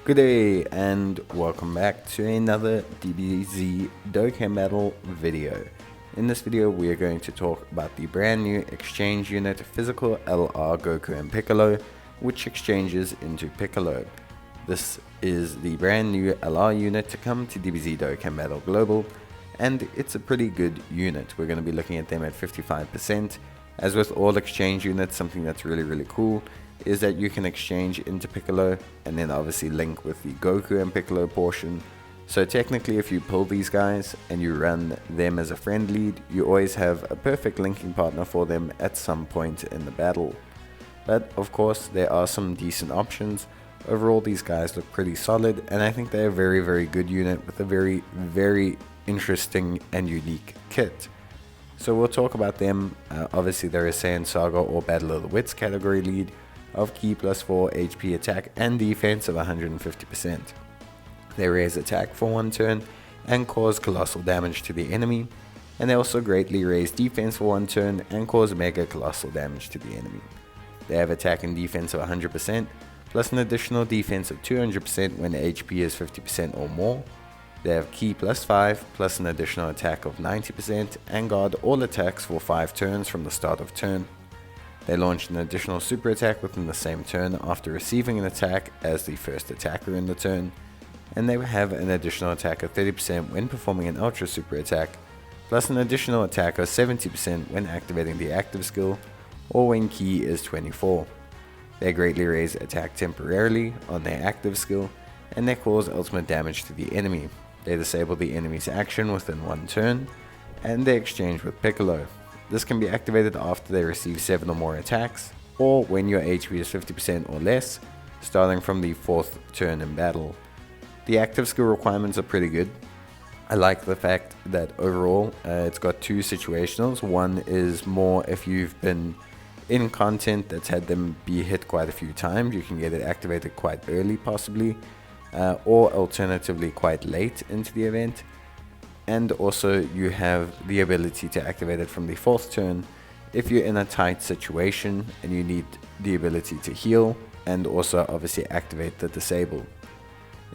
Good day and welcome back to another DBZ Dokkan Battle video. In this video we are going to talk about the brand new exchange unit Physical LR Goku and Piccolo, which exchanges into Piccolo. This is the brand new LR unit to come to DBZ Dokkan Battle Global, and it's a pretty good unit. We're going to be looking at them at 55%. As with all exchange units, something that's really cool is that you can exchange into Piccolo and then obviously link with the Goku and Piccolo portion. So technically if you pull these guys and you run them as a friend lead, you always have a perfect linking partner for them at some point in the battle. But of course there are some decent options. Overall these guys look pretty solid, and I think they're a very good unit with a very interesting and unique kit. So we'll talk about them. Obviously they're a Saiyan Saga or Battle of the Wits category lead of Ki +4 HP attack and defense of 150%. They raise attack for 1 turn and cause colossal damage to the enemy, and they also greatly raise defense for 1 turn and cause mega colossal damage to the enemy. They have attack and defense of 100%, plus an additional defense of 200% when HP is 50% or more. They have Ki +5, plus an additional attack of 90%, and guard all attacks for 5 turns from the start of turn. They launch an additional super attack within the same turn after receiving an attack as the first attacker in the turn, and they have an additional attack of 30% when performing an ultra super attack, plus an additional attack of 70% when activating the active skill or when Ki is 24. They greatly raise attack temporarily on their active skill, and they cause ultimate damage to the enemy. They disable the enemy's action within 1 turn, and they exchange with Piccolo. This can be activated after they receive 7 or more attacks, or when your HP is 50% or less, starting from the 4th turn in battle. The active skill requirements are pretty good. I like the fact that overall it's got 2 situationals. One is more if you've been in content that's had them be hit quite a few times, you can get it activated quite early possibly, or alternatively quite late into the event. And also you have the ability to activate it from the 4th turn if you're in a tight situation and you need the ability to heal, and also obviously activate the disable.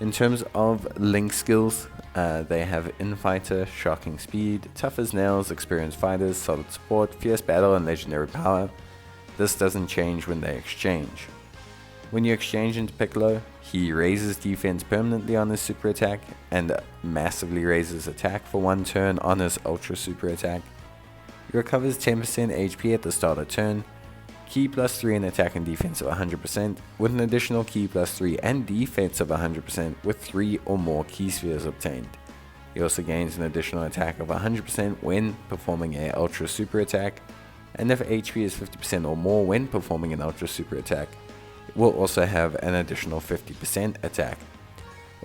In terms of link skills, they have Infighter, Shocking Speed, Tough as Nails, Experienced Fighters, Solid Support, Fierce Battle, and Legendary Power. This doesn't change when they exchange. When you exchange into Piccolo, he raises defense permanently on his super attack and massively raises attack for 1 turn on his ultra super attack. He recovers 10% HP at the start of turn, Ki +3 in attack and defense of 100%, with an additional Ki +3 and defense of 100% with 3 or more Ki spheres obtained. He also gains an additional attack of 100% when performing a ultra super attack, and if HP is 50% or more when performing an ultra super attack, will also have an additional 50% attack.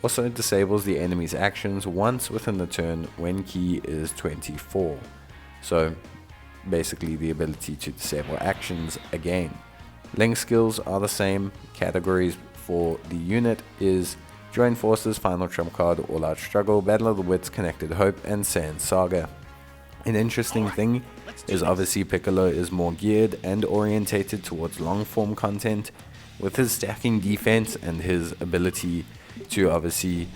Also, it disables the enemy's actions once within the turn when Ki is 24. So basically the ability to disable actions again. Link skills are the same. Categories for the unit is Join Forces, Final Trump Card, All Out Struggle, Battle of the Wits, Connected Hope, and Saiyan Saga. An interesting thing is obviously Piccolo is more geared and orientated towards long form content, with his stacking defense and his ability to obviously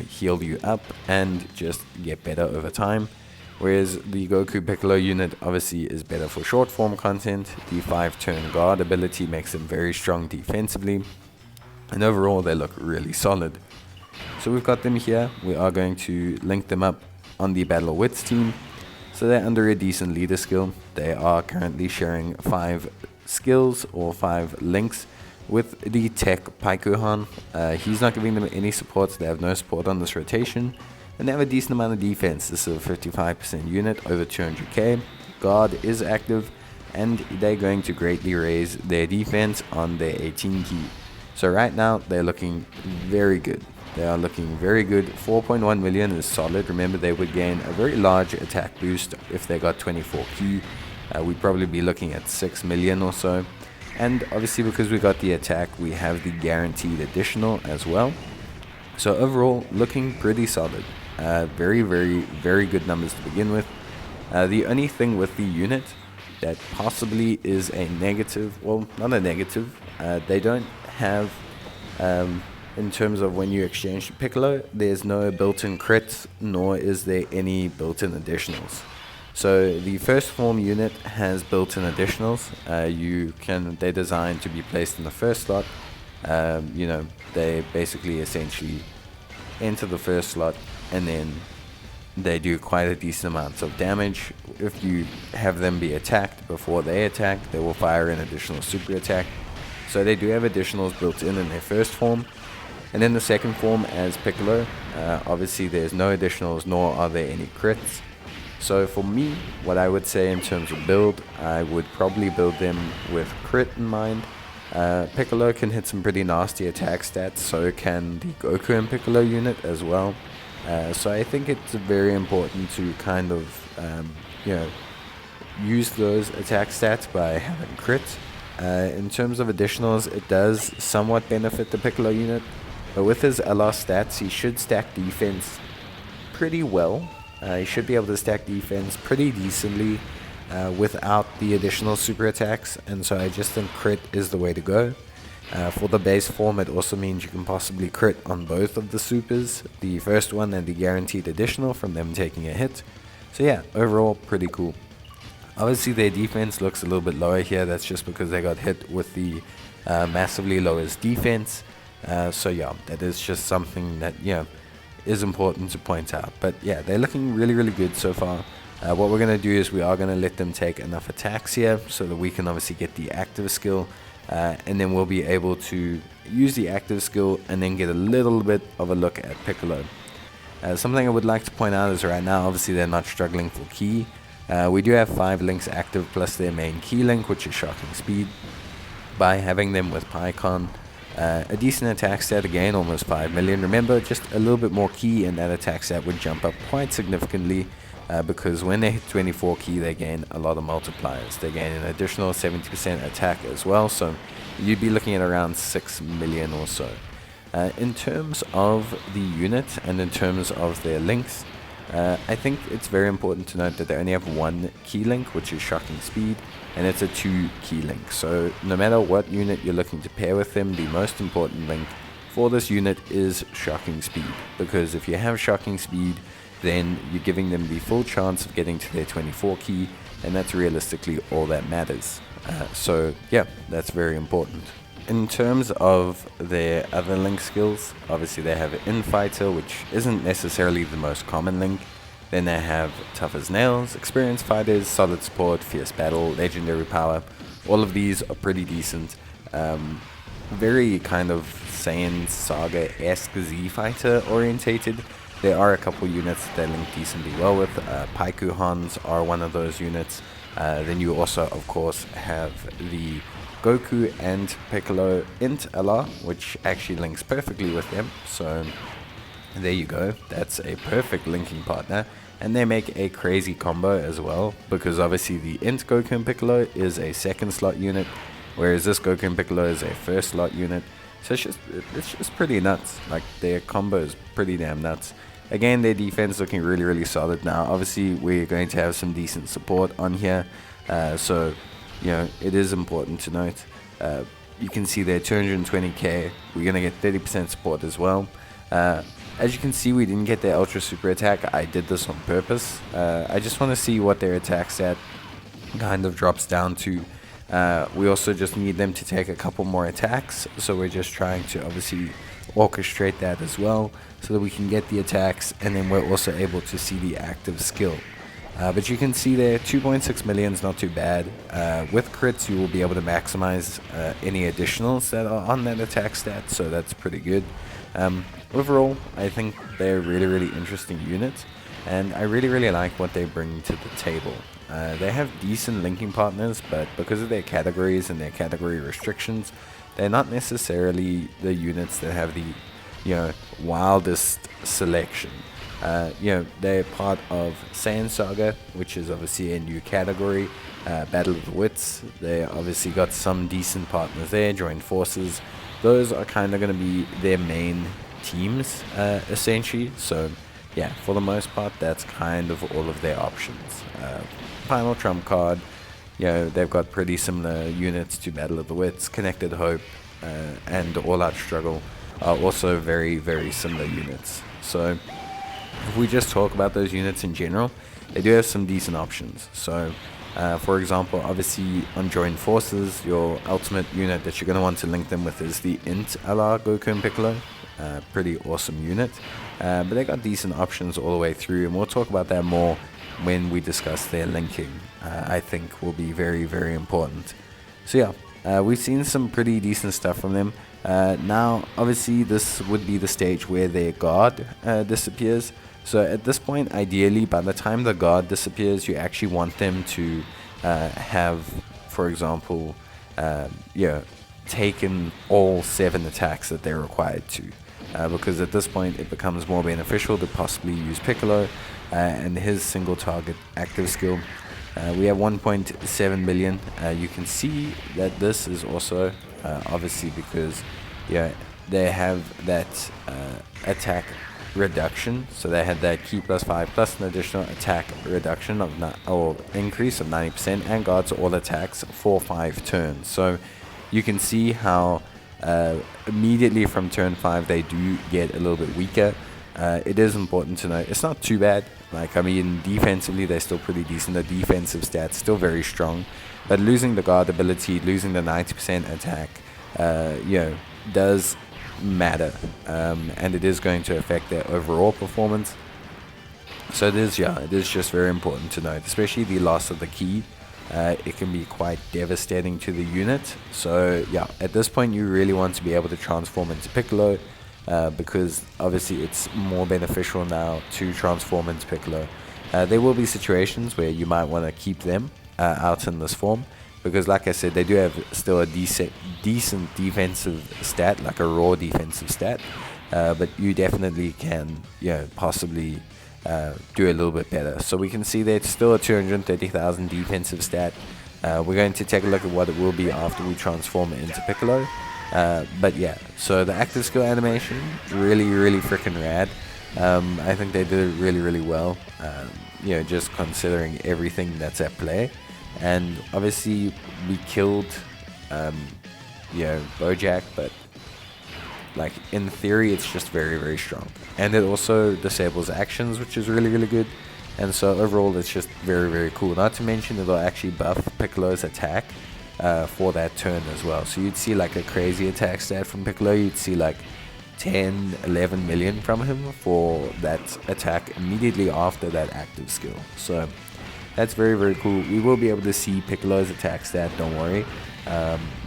heal you up and just get better over time. Whereas the Goku Piccolo unit obviously is better for short form content. The 5-turn guard ability makes them very strong defensively, and overall they look really solid. So we've got them here. We are going to link them up on the Battle of Wits team. So they're under a decent leader skill. They are currently sharing 5 skills or 5 links with the Tech Paikuhan. He's not giving them any support, so they have no support on this rotation. And they have a decent amount of defense. This is a 55% unit, over 200k. Guard is active, and they're going to greatly raise their defense on their 18 Ki. So right now, they're looking very good. They are looking very good. 4.1 million is solid. Remember, they would gain a very large attack boost if they got 24 Ki. We'd probably be looking at 6 million or so. And obviously because we got the attack, we have the guaranteed additional as well. So overall, looking pretty solid. Very good numbers to begin with. The only thing with the unit that possibly is a negative, well, not a negative, they don't have in terms of when you exchange to Piccolo, there's no built-in crits, nor is there any built-in additionals. So the first form unit has built-in additionals. They're designed to be placed in the first slot. They basically essentially enter the first slot, and then they do quite a decent amount of damage. If you have them be attacked before they attack, they will fire an additional super attack. So they do have additionals built in their first form. And then the second form as Piccolo, obviously there's no additionals, nor are there any crits. So for me, what I would say in terms of build, I would probably build them with crit in mind. Piccolo can hit some pretty nasty attack stats, so can the Goku and Piccolo unit as well. So I think it's very important to kind of, use those attack stats by having crit. In terms of additionals, it does somewhat benefit the Piccolo unit, but with his LR stats, he should stack defense pretty well. He should be able to stack defense pretty decently without the additional super attacks, and so I just think crit is the way to go. For the base form, it also means you can possibly crit on both of the supers, the first one and the guaranteed additional from them taking a hit. So yeah, overall pretty cool. Obviously their defense looks a little bit lower here. That's just because they got hit with the massively lowest defense. So yeah, that is just something that is important to point out. But yeah, they're looking really, really good so far. What we're going to do is we are going to let them take enough attacks here so that we can obviously get the active skill, and then we'll be able to use the active skill and then get a little bit of a look at Piccolo. Something I would like to point out is right now obviously they're not struggling for key. We do have 5 links active plus their main key link, which is shocking speed. By having them with PyCon, a decent attack stat, again almost 5 million. Remember, just a little bit more key and that attack stat would jump up quite significantly, because when they hit 24 key they gain a lot of multipliers. They gain an additional 70% attack as well, so you'd be looking at around 6 million or so. In terms of the unit and in terms of their links, I think it's very important to note that they only have 1 key link, which is shocking speed, and it's a 2 key link. So no matter what unit you're looking to pair with them, the most important link for this unit is shocking speed, because if you have shocking speed, then you're giving them the full chance of getting to their 24 key, and that's realistically all that matters. So yeah, that's very important. In terms of their other link skills, obviously they have Infighter, which isn't necessarily the most common link. Then they have Tough as Nails, Experienced Fighters, Solid Support, Fierce Battle, Legendary Power. All of these are pretty decent. Very kind of Saiyan Saga-esque Z-Fighter orientated. There are a couple units that link decently well with. Paiku Hans are one of those units. Then you also, of course, have the Goku and Piccolo Int LR, which actually links perfectly with them. So there you go. That's a perfect linking partner. And they make a crazy combo as well, because obviously the Int Goku and Piccolo is a second slot unit, whereas this Goku and Piccolo is a first slot unit. So it's just pretty nuts. Like, their combo is pretty damn nuts. Again, their defense looking really, really solid now. Obviously, we're going to have some decent support on here. So, it is important to note. You can see their 220k. We're going to get 30% support as well. As you can see, we didn't get their Ultra Super Attack. I did this on purpose. I just want to see what their attack stat kind of drops down to. We also just need them to take a couple more attacks. So we're just trying to obviously orchestrate that as well, so that we can get the attacks, and then we're also able to see the active skill. But you can see there, 2.6 million is not too bad. With crits, you will be able to maximize any additionals that are on that attack stat, so that's pretty good. Overall, I think they're really, really interesting units, and I really, really like what they bring to the table. They have decent linking partners, but because of their categories and their category restrictions, they're not necessarily the units that have the, wildest selection. They're part of Saiyan Saga, which is obviously a new category. Battle of the Wits, they obviously got some decent partners there, joined forces. Those are kind of going to be their main teams, essentially. So, yeah, for the most part, that's kind of all of their options. Final Trump card, they've got pretty similar units to Battle of the Wits, Connected Hope, and All Out Struggle. are also very, very similar units. So if we just talk about those units in general, they do have some decent options. So for example, obviously on joined forces, your ultimate unit that you're going to want to link them with is the Int LR Goku Piccolo. Pretty awesome unit, but they got decent options all the way through, and we'll talk about that more when we discuss their linking. I think will be very, very important. So yeah, we've seen some pretty decent stuff from them. Now obviously this would be the stage where their guard disappears. So at this point, ideally, by the time the guard disappears, you actually want them to have, for example, taken all 7 attacks that they're required to. Because at this point, it becomes more beneficial to possibly use Piccolo and his single target active skill. We have 1.7 billion. You can see that this is also obviously because they have that attack reduction, so they had that key +5 plus an additional attack reduction of or increase of 90%, and guards all attacks for 5 turns. So you can see how immediately from turn 5 they do get a little bit weaker. It is important to note it's not too bad. Like, I mean, defensively they're still pretty decent. The defensive stats still very strong, but losing the guard ability, losing the 90% attack, does matter, and it is going to affect their overall performance. So it is just very important to note, especially the loss of the key. It can be quite devastating to the unit. So yeah, at this point you really want to be able to transform into Piccolo, because obviously it's more beneficial now to transform into Piccolo. There will be situations where you might want to keep them out in this form, because like I said, they do have still a decent defensive stat, like a raw defensive stat, but you definitely can possibly do a little bit better. So we can see that it's still a 230,000 defensive stat. We're going to take a look at what it will be after we transform it into Piccolo. But yeah, so the active skill animation, really freaking rad. I think they did it really well, just considering everything that's at play. And obviously we killed Bojack, but like in theory it's just very strong, and it also disables actions, which is really good. And so overall it's just very cool. Not to mention it'll actually buff Piccolo's attack for that turn as well. So you'd see like a crazy attack stat from Piccolo. You'd see like 10-11 million from him for that attack immediately after that active skill. So that's very cool. We will be able to see Piccolo's attack stat, don't worry.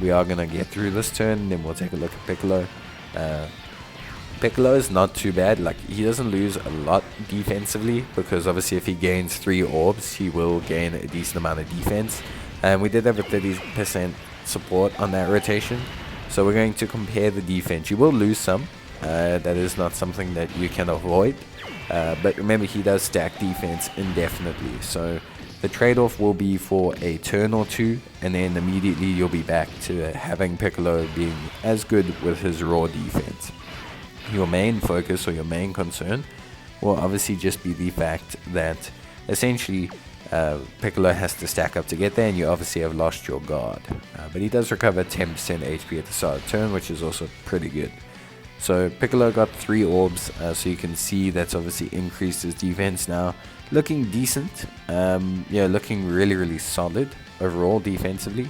We are going to get through this turn, and then we'll take a look at Piccolo. Piccolo is not too bad. Like, he doesn't lose a lot defensively, because obviously if he gains 3 orbs, he will gain a decent amount of defense. And we did have a 30% support on that rotation. So we're going to compare the defense. You will lose some. That is not something that you can avoid. But remember, he does stack defense indefinitely. So the trade-off will be for a turn or 2, and then immediately you'll be back to having Piccolo being as good with his raw defense. Your main focus or your main concern will obviously just be the fact that essentially Piccolo has to stack up to get there, and you obviously have lost your guard. But he does recover 10% HP at the start of the turn, which is also pretty good. So Piccolo got 3 orbs, so you can see that's obviously increased his defense now. Looking decent, looking really solid overall defensively,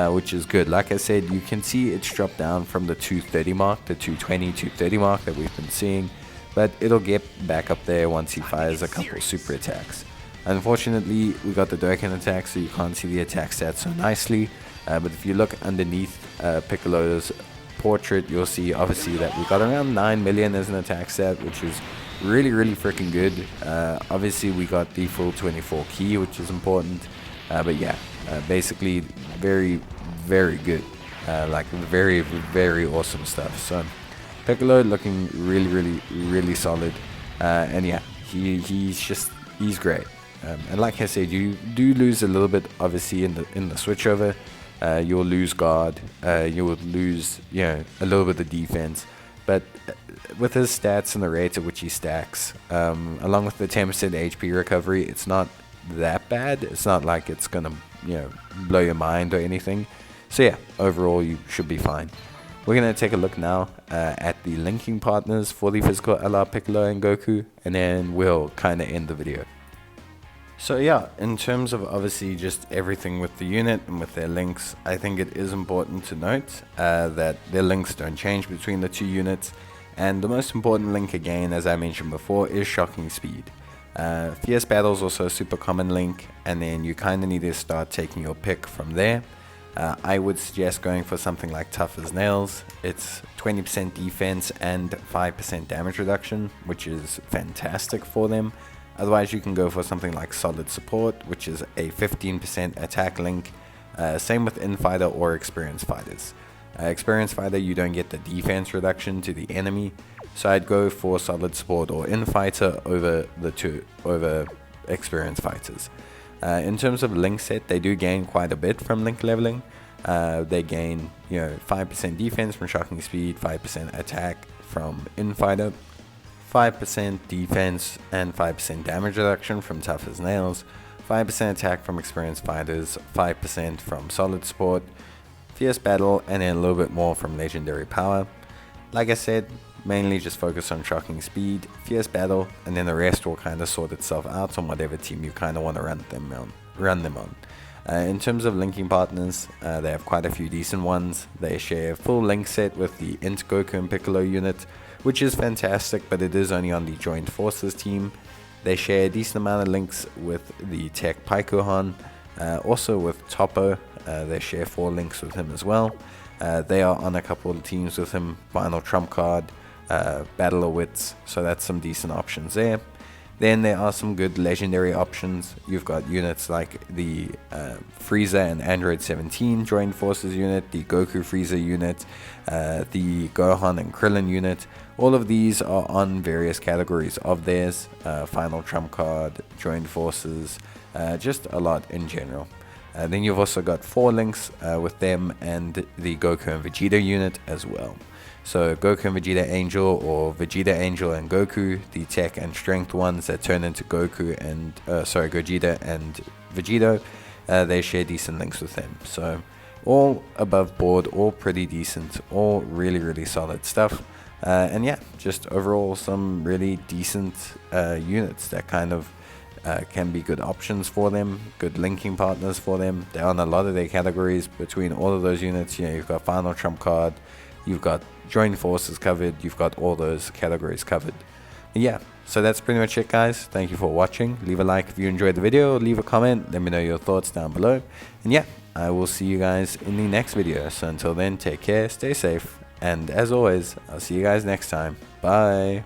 which is good. Like I said, you can see it's dropped down from the 230 mark, the 220, 230 mark that we've been seeing, but it'll get back up there once he fires a couple super attacks. Unfortunately, we got the Dokkan attack, so you can't see the attack stats so nicely, but if you look underneath Piccolo's portrait, you'll see obviously that we got around 9 million as an attack stat, which is really very good. Obviously we got the full 24 key, which is important, but yeah, basically very good, like very awesome stuff. So Piccolo looking really solid, and yeah, he's great. And like I said, you do lose a little bit obviously in the switchover. You'll lose guard, you will lose a little bit of defense, but with his stats and the rate at which he stacks, along with the 10% HP recovery, it's not that bad. It's not like it's gonna blow your mind or anything. So yeah, overall you should be fine. We're going to take a look now at the linking partners for the physical LR Piccolo and Goku, and then we'll kind of end the video. So yeah, in terms of obviously just everything with the unit and with their links, I think it is important to note that their links don't change between the two units. And the most important link, again, as I mentioned before, is shocking speed. Fierce Battle is also a super common link, and then you kind of need to start taking your pick from there. I would suggest going for something like Tough as Nails. It's 20% defense and 5% damage reduction, which is fantastic for them. Otherwise, you can go for something like Solid Support, which is a 15% attack link. Same with Infighter or Experienced Fighters. Experienced Fighter, you don't get the defense reduction to the enemy, so I'd go for Solid Support or Infighter over Experienced Fighters. In terms of link set, they do gain quite a bit from link leveling. They gain 5% defense from Shocking Speed, 5% attack from Infighter, 5% defense and 5% damage reduction from Tough as Nails, 5% attack from Experienced Fighters, 5% from Solid Support, Fierce Battle, and then a little bit more from Legendary Power. Like I said, mainly just focus on Shocking Speed, Fierce Battle, and then the rest will kind of sort itself out on whatever team you kind of want to run them on. In terms of linking partners, they have quite a few decent ones. They share a full link set with the Int Goku and Piccolo unit, which is fantastic, but it is only on the Joint Forces team. They share a decent amount of links with the Tech Paikuhan, also with Toppo. They share 4 links with him as well. They are on a couple of teams with him, Final Trump Card, Battle of Wits, so that's some decent options there. Then there are some good legendary options. You've got units like the Frieza and Android 17 Joint Forces unit, the Goku Frieza unit, the Gohan and Krillin unit. All of these are on various categories of theirs, Final Trump Card, Joint Forces, just a lot in general. Then you've also got 4 links with them and the Goku and Vegeta unit as well. So Goku and Vegeta Angel, or Vegeta Angel and Goku, the tech and strength ones that turn into Gogeta and Vegeta, they share decent links with them. So all above board, all pretty decent, all really solid stuff. And yeah, just overall some really decent units that kind of can be good options for them, good linking partners for them. They're on a lot of their categories. Between all of those units, you've got Final Trump Card, you've got Joint Forces covered, you've got all those categories covered. Yeah, so that's pretty much it, guys. Thank you for watching. Leave a like if you enjoyed the video, leave a comment, let me know your thoughts down below. And yeah, I will see you guys in the next video. So until then, take care, stay safe, and as always, I'll see you guys next time. Bye.